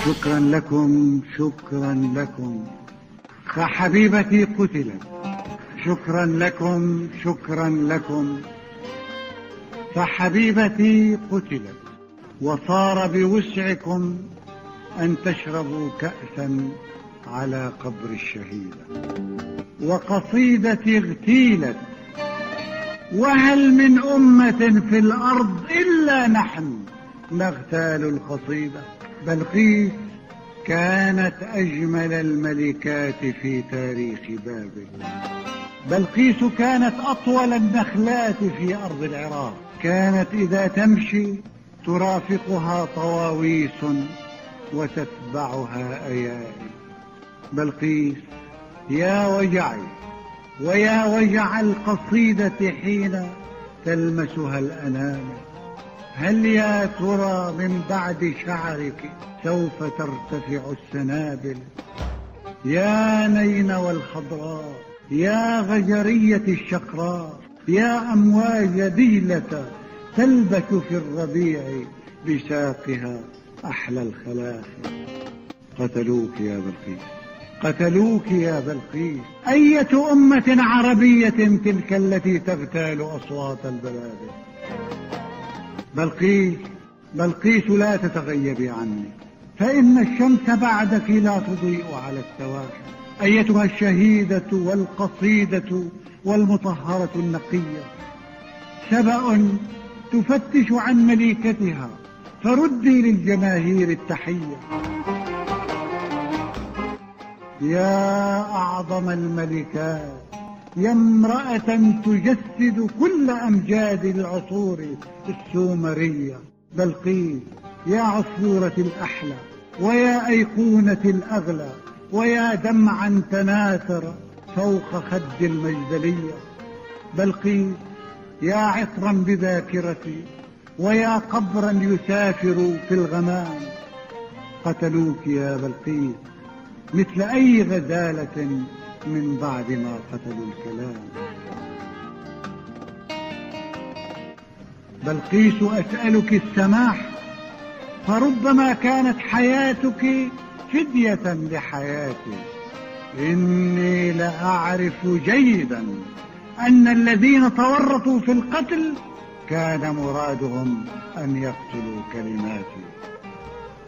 شكرا لكم شكرا لكم، فحبيبتي قتلت. شكرا لكم شكرا لكم، فحبيبتي قتلت. وصار بوسعكم أن تشربوا كأسا على قبر الشهيدة. وقصيدتي اغتيلت، وهل من أمة في الأرض إلا نحن نغتال القصيدة. بلقيس كانت أجمل الملكات في تاريخ بابل. بلقيس كانت أطول النخلات في أرض العراق. كانت إذا تمشي ترافقها طواويس وتتبعها أيائل. بلقيس يا وجعي ويا وجع القصيدة حين تلمسها الأنامل. هل يا ترى من بعد شعرك سوف ترتفع السنابل؟ يا نينوى الخضراء، يا غجرية الشقراء، يا أمواج دجلة تلبث في الربيع بساقها أحلى الخلاخل. قتلوك يا بلقيس، قتلوك يا بلقيس. أية أمة عربية تلك التي تغتال أصوات البلاد؟ بلقيس لا تتغيبي عني، فإن الشمس بعدك لا تضيء على السواحل. أيتها الشهيدة والقصيدة والمطهرة النقية، سبأ تفتش عن مليكتها، فردي للجماهير التحية. يا أعظم الملكات، يا امرأة تجسد كل أمجاد العصور السومرية. بلقيس يا عصفورة الأحلى، ويا أيقونة الأغلى، ويا دمعا تناثر فوق خد المجدلية. بلقيس يا عطرا بذاكرتي، ويا قبرا يسافر في الغمام. قتلوك يا بلقيس مثل أي غزالة من بعد ما قتلوا الكلام. بلقيس أسألك السماح، فربما كانت حياتك فدية لحياتي. إني لأعرف جيدا أن الذين تورطوا في القتل كان مرادهم أن يقتلوا كلماتي.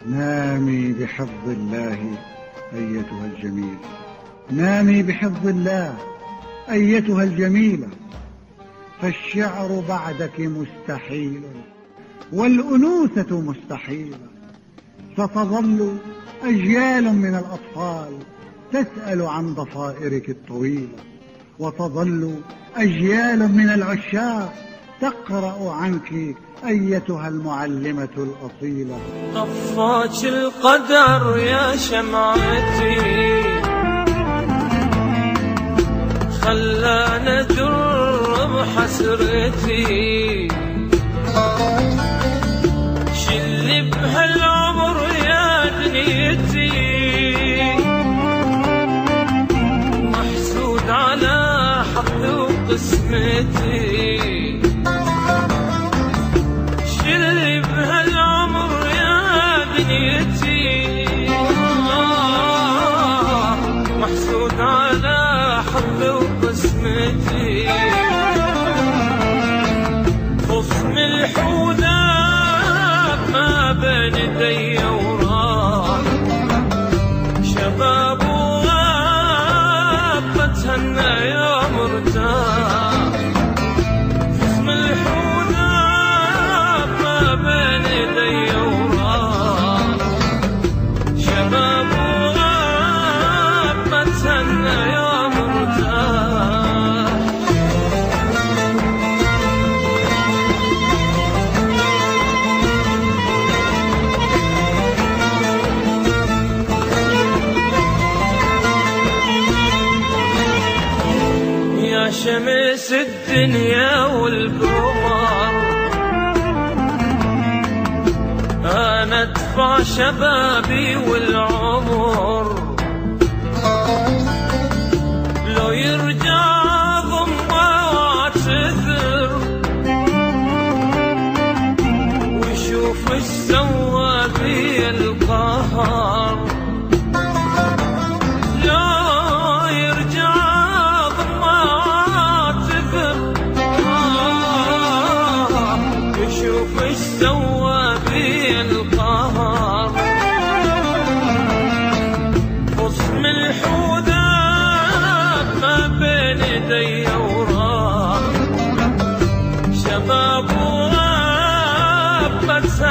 نامي بحفظ الله أيتها الجميلة، نامي بحفظ الله أيتها الجميلة، فالشعر بعدك مستحيل والأنوثة مستحيلة. ستظل أجيال من الأطفال تسأل عن ضفائرك الطويلة، وتظل أجيال من العشاق تقرأ عنك أيتها المعلمة الأصيلة. طفاك القدر يا شمعتي، خلانا جرب حسرتي. شلي بهالعمر يا دنيتي، محسود على حظي وقسمتي. شلي بهالعمر يا دنيتي، محسود على حظي وقسمتي. خصم الحوذة ما بين يدي وراح، شباب وغاب بتهنى يا مرتاح. خصم الحوذة ما بين يدي وراح، شباب وغاب بتهنى يا مرتاح. يا شمس الدنيا والقمر، أنا أدفع شبابي والعمر. لو يرجع ضمه واعتذر، ويشوف ايش سوى بي القهر.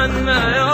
عنا يا